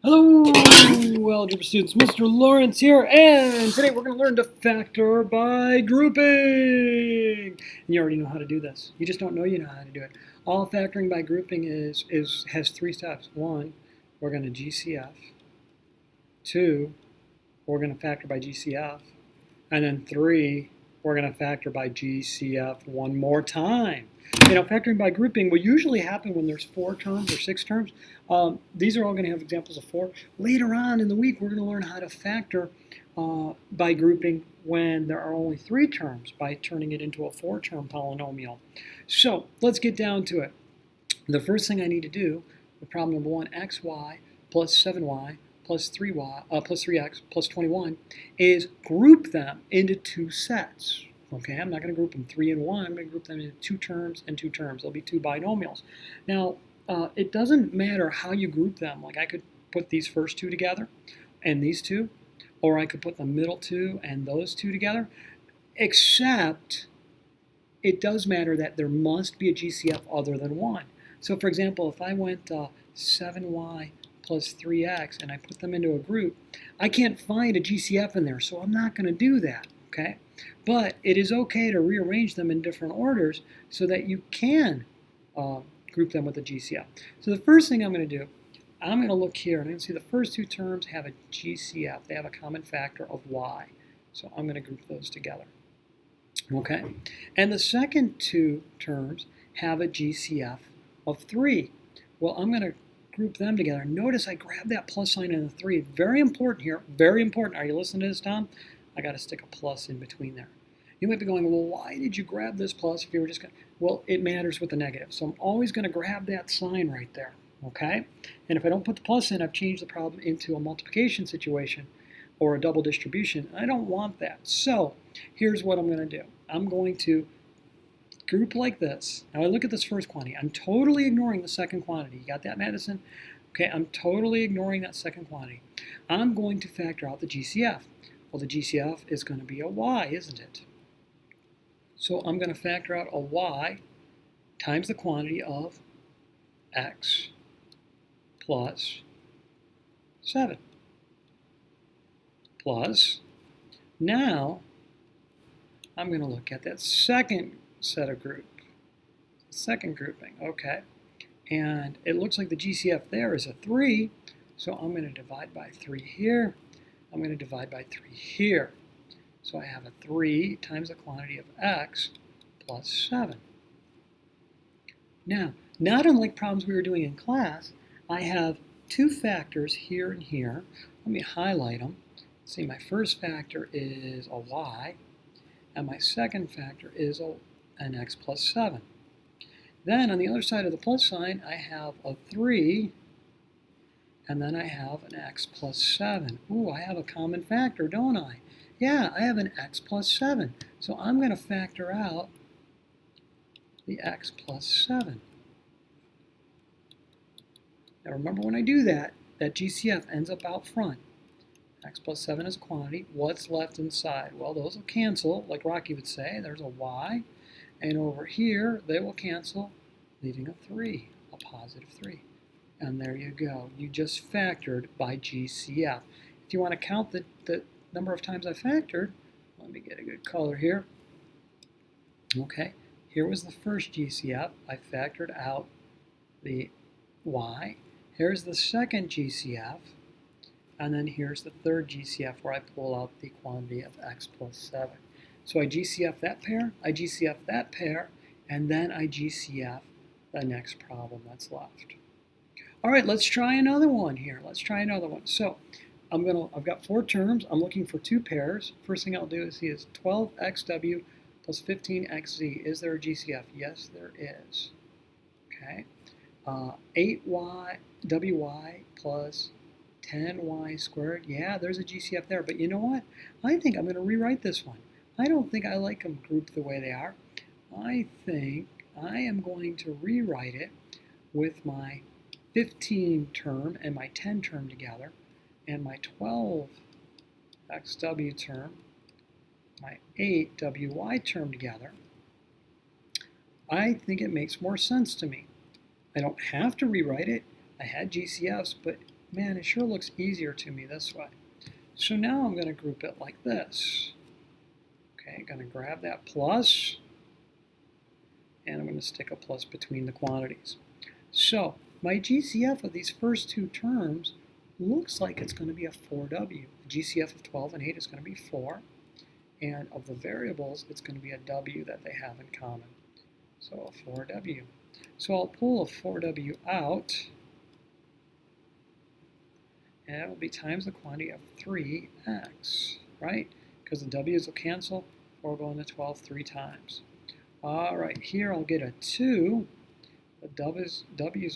Hello, algebra students. Mr. Lawrence here, and today we're going to learn to factor by grouping. And you already know how to do this. You just don't know you know how to do it. All factoring by grouping has three steps. One, we're going to GCF. Two, we're going to factor by GCF. And then three, we're going to factor by GCF one more time. Factoring by grouping will usually happen when there's 4 terms or 6 terms. These are all going to have examples of 4. Later on in the week, we're going to learn how to factor by grouping when there are only 3 terms by turning it into a 4-term polynomial. So let's get down to it. The first thing I need to do with problem number 1, xy plus 7y plus 3x plus 21 is group them into 2 sets. Okay, I'm not going to group them 3 and 1. I'm going to group them into 2 terms and 2 terms. There'll be 2 binomials. Now, it doesn't matter how you group them. Like I could put these first 2 together and these 2, or I could put the middle 2 and those 2 together, except it does matter that there must be a GCF other than 1. So, for example, if I went 7y plus 3x and I put them into a group, I can't find a GCF in there, so I'm not going to do that. Okay, but it is okay to rearrange them in different orders so that you can group them with a GCF. So the first thing I'm going to do, I'm going to look here and I can see the first 2 terms have a GCF. They have a common factor of y. So I'm going to group those together. Okay, and the second 2 terms have a GCF of 3. Well, I'm going to group them together. Notice I grabbed that plus sign in the 3. Very important here. Very important. Are you listening to this, Tom? I got to stick a plus in between there. You might be going, well, why did you grab this plus if you were just going to... Well, it matters with the negative. So I'm always going to grab that sign right there, okay? And if I don't put the plus in, I've changed the problem into a multiplication situation or a double distribution. I don't want that. So here's what I'm going to do. I'm going to group like this. Now I look at this first quantity. I'm totally ignoring the second quantity. You got that, Madison? Okay, I'm totally ignoring that second quantity. I'm going to factor out the GCF. Well, the GCF is going to be a y, isn't it? So I'm going to factor out a y times the quantity of x plus 7. Plus, now I'm going to look at that second set of second grouping, okay? And it looks like the GCF there is a 3, so I'm going to divide by 3 here. I'm going to divide by 3 here. So I have a 3 times the quantity of x plus 7. Now, not unlike problems we were doing in class, I have 2 factors here and here. Let me highlight them. See, my first factor is a y, and my second factor is an x plus 7. Then on the other side of the plus sign, I have a 3, and then I have an x plus 7. Ooh, I have a common factor, don't I? Yeah, I have an x plus 7. So I'm going to factor out the x plus 7. Now remember, when I do that, that GCF ends up out front. X plus 7 is a quantity. What's left inside? Well, those will cancel, like Rocky would say. There's a y. And over here, they will cancel, leaving a 3, a positive 3. And there you go. You just factored by GCF. If you want to count the number of times I factored, let me get a good color here. Okay, here was the first GCF. I factored out the y. Here's the second GCF. And then here's the third GCF where I pull out the quantity of x plus 7. So I GCF that pair, I GCF that pair, and then I GCF the next problem that's left. All right, let's try another one here. Let's try another one. So I've got 4 terms. I'm looking for 2 pairs. First thing I'll do is see is 12xw plus 15xz. Is there a GCF? Yes, there is. Okay. 8wy plus 10y squared. Yeah, there's a GCF there. But you know what? I think I'm going to rewrite this one. I don't think I like them grouped the way they are. I think I am going to rewrite it with my 15 term and my 10 term together, and my 12xw term, my 8wy term together. I think it makes more sense to me. I don't have to rewrite it. I had GCFs, but man, it sure looks easier to me this way. So now I'm going to group it like this. Okay, going to grab that plus, and I'm going to stick a plus between the quantities. So my GCF of these first two terms looks like it's going to be a 4W. The GCF of 12 and 8 is going to be 4. And of the variables, it's going to be a W that they have in common. So a 4W. So I'll pull a 4W out, and it will be times the quantity of 3x, right? Because the W's will cancel, 4 go into 12 3 times. All right, here I'll get a 2. The W's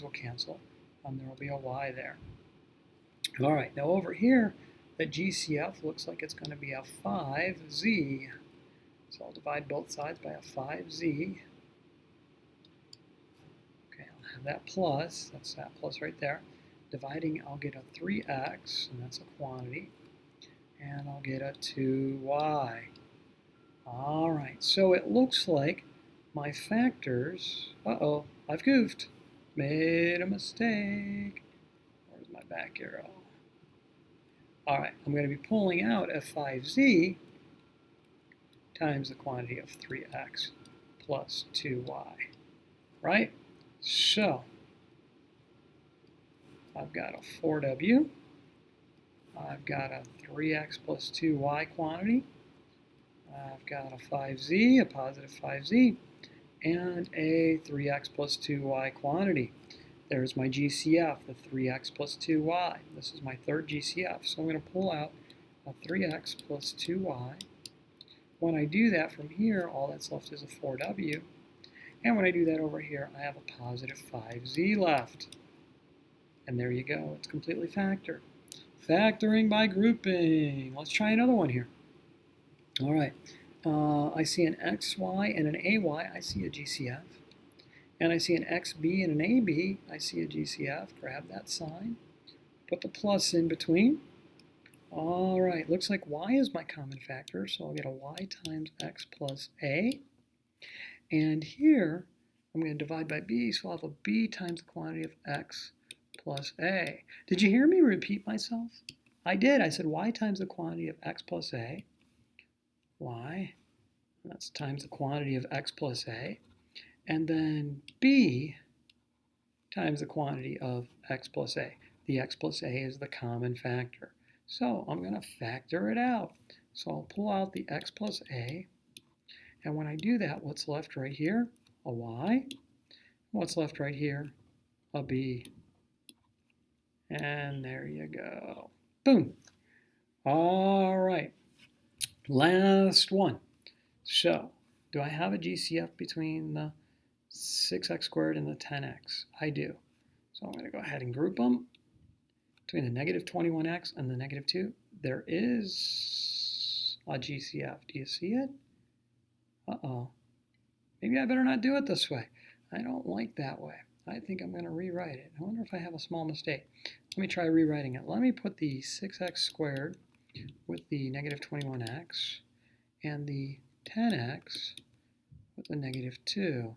will cancel, and there will be a Y there. All right, now over here, the GCF looks like it's going to be a 5Z. So I'll divide both sides by a 5Z. Okay, I'll have that plus. That's that plus right there. Dividing, I'll get a 3x, and that's a quantity. And I'll get a 2y. All right, so it looks like my factors, uh-oh, I've goofed. Made a mistake. Where's my back arrow? All right, I'm going to be pulling out f5z times the quantity of 3x plus 2y, right? So I've got a 4w, I've got a 3x plus 2y quantity, I've got a 5z, a positive 5z, and a 3x plus 2y quantity. There's my GCF, the 3x plus 2y. This is my third GCF. So I'm going to pull out a 3x plus 2y. When I do that from here, all that's left is a 4w. And when I do that over here, I have a positive 5z left. And there you go. It's completely factored. Factoring by grouping. Let's try another one here. All right. I see an xy and an ay. I see a GCF. And I see an XB and an AB, I see a GCF, grab that sign, put the plus in between. All right, looks like Y is my common factor, so I'll get a Y times X plus A. And here, I'm going to divide by B, so I'll have a B times the quantity of X plus A. Did you hear me repeat myself? I did. I said Y times the quantity of X plus A. Y, that's times the quantity of X plus A. And then B times the quantity of x plus a. The x plus a is the common factor. So I'm going to factor it out. So I'll pull out the x plus a. And when I do that, what's left right here? A y. What's left right here? A b. And there you go. Boom. All right. Last one. So do I have a GCF between the 6x squared and the 10x? I do. So I'm going to go ahead and group them. Between the negative 21x and the negative 2, there is a GCF. Do you see it? Uh-oh. Maybe I better not do it this way. I don't like that way. I think I'm going to rewrite it. I wonder if I have a small mistake. Let me try rewriting it. Let me put the 6x squared with the negative 21x and the 10x with the negative 2.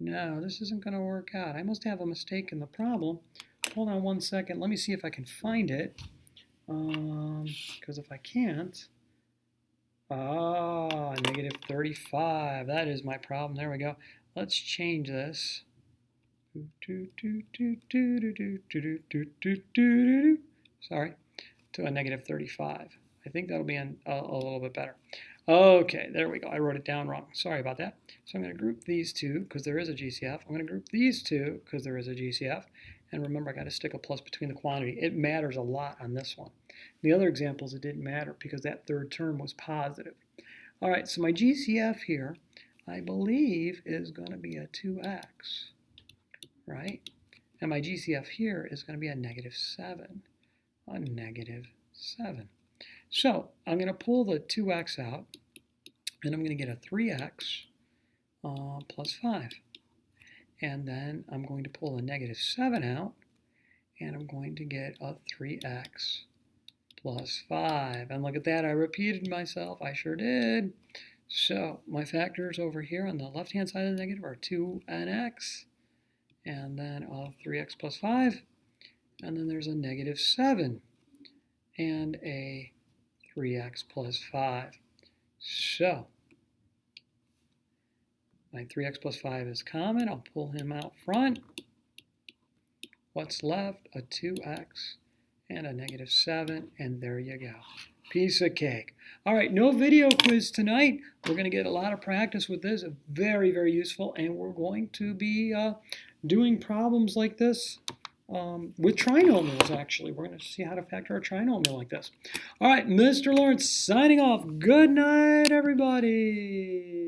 No, this isn't going to work out. I must have a mistake in the problem. Hold on one second. Let me see if I can find it. Because if I can't, negative 35. That is my problem. There we go. Let's change this. Sorry, to a negative 35. I think that'll be a little bit better. Okay, there we go. I wrote it down wrong. Sorry about that. So I'm going to group these two because there is a GCF. I'm going to group these two because there is a GCF. And remember, I got to stick a plus between the quantity. It matters a lot on this one. The other examples, it didn't matter because that third term was positive. All right, so my GCF here, I believe, is going to be a 2x, right? And my GCF here is going to be a negative 7, a negative 7. So I'm going to pull the 2x out, and I'm going to get a 3x plus 5. And then I'm going to pull a negative 7 out, and I'm going to get a 3x plus 5. And look at that, I repeated myself. I sure did. So my factors over here on the left-hand side of the negative are 2 and x, and then 3x plus 5. and then there's a negative 7, and a 3x plus 5. So my 3x plus 5 is common. I'll pull him out front. What's left? A 2x and a negative 7, and there you go. Piece of cake. All right, no video quiz tonight. We're going to get a lot of practice with this. Very, very useful, and we're going to be doing problems like this with trinomials, actually. We're going to see how to factor a trinomial like this. All right, Mr. Laurence signing off. Good night, everybody.